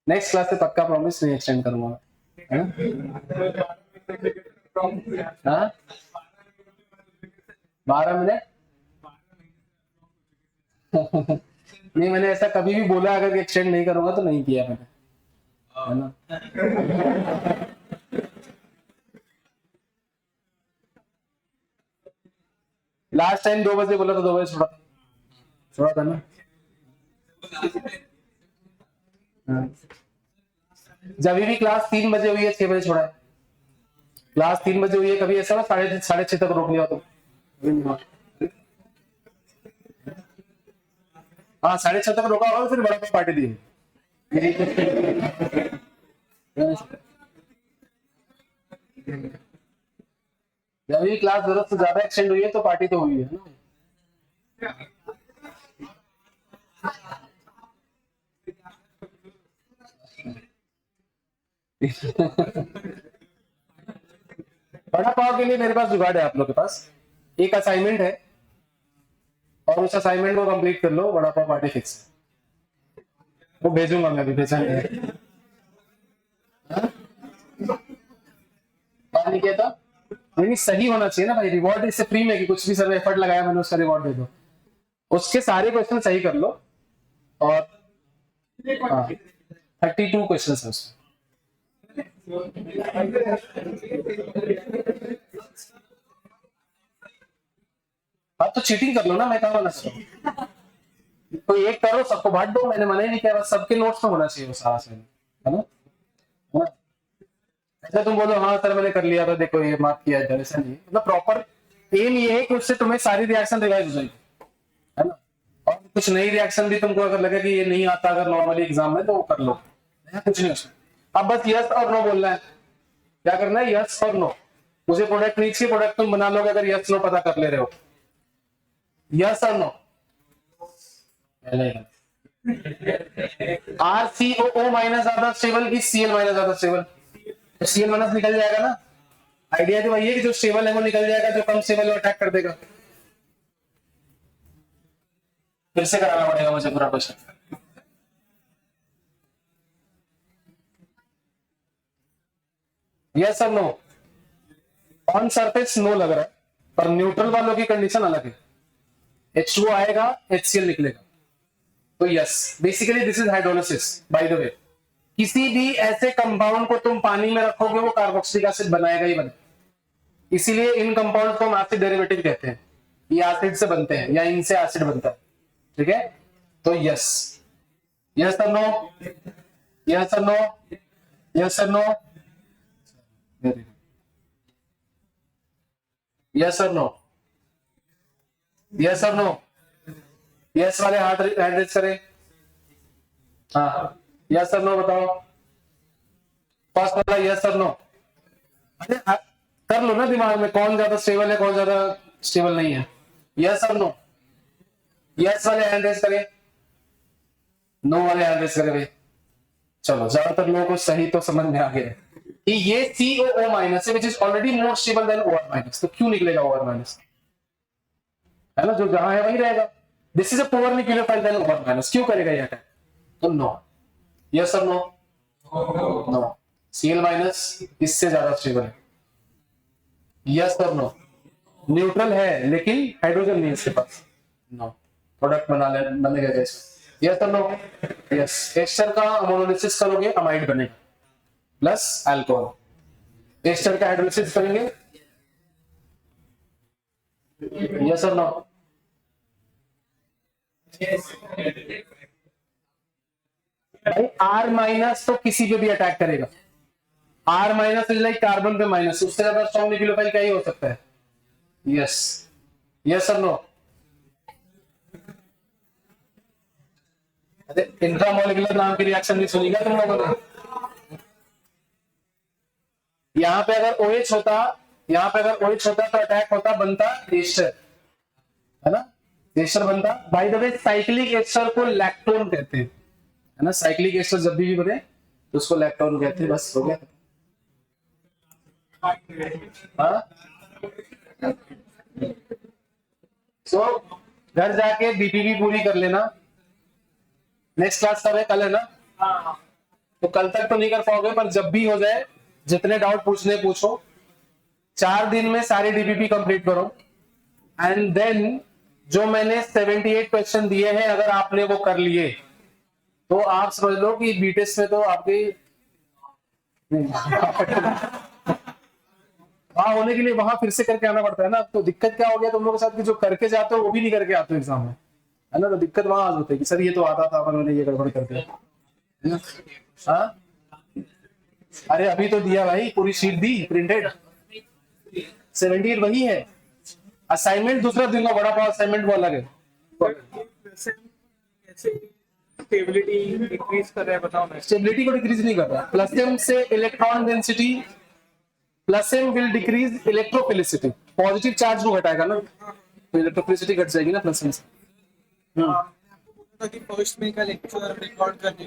नेक्स्ट क्लास से पक्का प्रॉमिस नहीं एक्सटेंड करूंगा, है ना? हाँ 12 मिनट नहीं, मैंने ऐसा कभी भी बोला अगर एक्सटेंड नहीं करूंगा तो नहीं किया मैंने, है ना? लास्ट टाइम 2 बजे बोला तो 2 बजे छोड़ा था ना। हाँ। जब भी क्लास 3 बजे हुई है 6 बजे छोड़ा है, क्लास 3 बजे हुई है, कभी ऐसा ना 6:30 तक रोक लिया तो? हाँ 6:30 तक रोका होगा, फिर बड़ा पार्टी दी। जब भी क्लास जरूरत से ज्यादा एक्सटेंड हुई है तो पार्टी तो हुई है ना। बड़ा पाव के लिए मेरे पास जुगाड़ है, आप लोग के पास एक असाइनमेंट है, और उस असाइनमेंट को कंप्लीट कर लो, बड़ा पाव पार्टी फिक्स है। वो भेजूंगा मैं अभी, भेजा नहीं नहीं किया था। नहीं सही होना चाहिए ना भाई, रिवॉर्ड इससे फ्री में कि कुछ भी सर एफर्ट लगाया मैंने उसका रिवॉर्ड दे दो। उसके सारे क्वेश्चन सही कर लो, और 32 क्वेश्चन है उसमें। आप तो चीटिंग कर लो ना, मैं कहा मना करूं? तो एक करो सबको बांट दो, मैंने मना ही नहीं किया, बस सबके नोट्स में होना चाहिए वो सारा सही, है ना? ऐसा तुम बोलो हाँ सर मैंने कर लिया था, देखो ये मार्क किया है, ऐसा नहीं, मतलब प्रॉपर एम ये है कि उससे तुम्हें सारी रिएक्शन रिवाइज हो जाएगी, है ना? और कुछ नई रिएक्शन भी तुमको अगर लगे कि ये नहीं आता अगर नॉर्मली एग्जाम में, तो वो कर लो, कुछ नहीं उसमें। अब बस यस और नो बोलना है, क्या करना है? यस और नो। मुझे प्रोडक्ट नहीं चाहिए, प्रोडक्ट तुम बना लोगे अगर यस नो पता कर ले रहे हो। यस और नो। RCOO माइनस ज्यादा स्टेबल की Cl माइनस ज्यादा स्टेबल? तो Cl माइनस निकल जाएगा ना। आइडिया तो वही है कि जो स्टेबल है वो निकल जाएगा, जो कम स्टेबल है अटैक कर देगा। फिर से कराना पड़ेगा मुझे पूरा क्वेश्चन। यस और नो? ऑन सरफेस नो लग रहा है, पर न्यूट्रल वालों की कंडीशन अलग है। H2O आएगा, HCl निकलेगा, तो yes. Basically this is hydrolysis bye the वे। किसी भी ऐसे कंपाउंड को तुम पानी में रखोगे वो कार्बोक्सिलिक एसिड बनाएगा ही बनाएगा, इसीलिए इन कंपाउंड को हम एसिड डेरिवेटिव कहते हैं। ये एसिड से बनते हैं या इनसे एसिड बनता है, ठीक है? तो यस। यस और नो? यस और नो? यस और नो? यस और नो? यस और नो? यस वाले हाथ हैंड रेज करें। हाँ यस और नो बताओ। फर्स्ट वाला यस और नो। अरे कर लो ना दिमाग में, कौन ज्यादा स्टेबल है कौन ज्यादा स्टेबल नहीं है। यस और नो? यस वाले हैंड रेज करें, नो वाले हैंड रेज करें भाई। चलो ज्यादातर लोगों को सही तो समझ में आ गया है कि ये COO माइनस है, which is already more stable then OR minus, तो क्यों निकलेगा OR माइनस? है ना, जो जहां है वही रहेगा। This is a poor nucleophile then OR minus, क्यों करेगा ये अटैक? तो नो। यस और नो? नो। Cl माइनस इससे ज्यादा स्टेबल है। यस और नो? न्यूट्रल है लेकिन हाइड्रोजन नहीं इसके पास, नो। प्रोडक्ट बनेगा कैसे? यस और नो? यस। एस्टर का अमोनोलिसिस करोगे अमाइड बनेगा प्लस अल्कोहल। एस्टर का हाइड्रोलिसिस करेंगे, यस और नो? भाई R माइनस तो किसी पे भी अटैक करेगा। R minus is like carbon पे माइनस, उससे ज्यादा स्ट्रॉन्ग न्यूक्लियोफाइल क्या ही हो सकता है? यस। यस और नो? अरे इंट्रामोलिकुलर नाम की रिएक्शन नहीं सुनी क्या तुम लोगों ने? यहाँ पे अगर OH होता, यहाँ पे अगर OH होता तो अटैक होता, बनता एस्टर, है ना, एस्टर बनता। By the way cyclic ester को लैक्टोन कहते हैं, है ना, साइक्लिक एस्टर जब भी बने तो उसको लैक्टोन कहते हैं। बस हो गया। हाँ, सो घर जाके बीपीवी पूरी कर लेना। नेक्स्ट क्लास कब है? कल है ना? तो कल तक तो नहीं कर पाओगे, पर जब भी हो जाए जितने डाउट पूछने पूछो। 4 दिन में सारे डीपीपी कंप्लीट करो, एंड देन जो मैंने 78 क्वेश्चन दिए हैं अगर आपने वो कर लिए तो आप समझ लो कि बीटेस्ट में तो आपकी वहां होने के लिए वहां फिर से करके आना पड़ता है ना। तो दिक्कत क्या हो गया तुम लोगों के साथ कि जो करके जाते हो वो भी नहीं करके आते हो एग्जाम में, है ना। तो दिक्कत वहां आ जाती है कि सर ये तो आता था पर मैंने ये गड़बड़ कर दिया। हाँ, अरे अभी तो दिया भाई, पूरी शीट दी प्रिंटेड। 78 वही है। असाइनमेंट दूसरा दूंगा, बड़ा पाव असाइनमेंट वो अलग है। स्टेबिलिटी डिक्रीज कर रहा है, बताओ ना। स्टेबिलिटी को डिक्रीज नहीं कर रहा। प्लस एम से electron density, plus M will decrease electrophilicity, positive charge को घटाएगा ना, तो इलेक्ट्रोफिलिसिटी घट जाएगी ना प्लस एम से। फर्स्ट में का लेक्चर रिकॉर्ड करने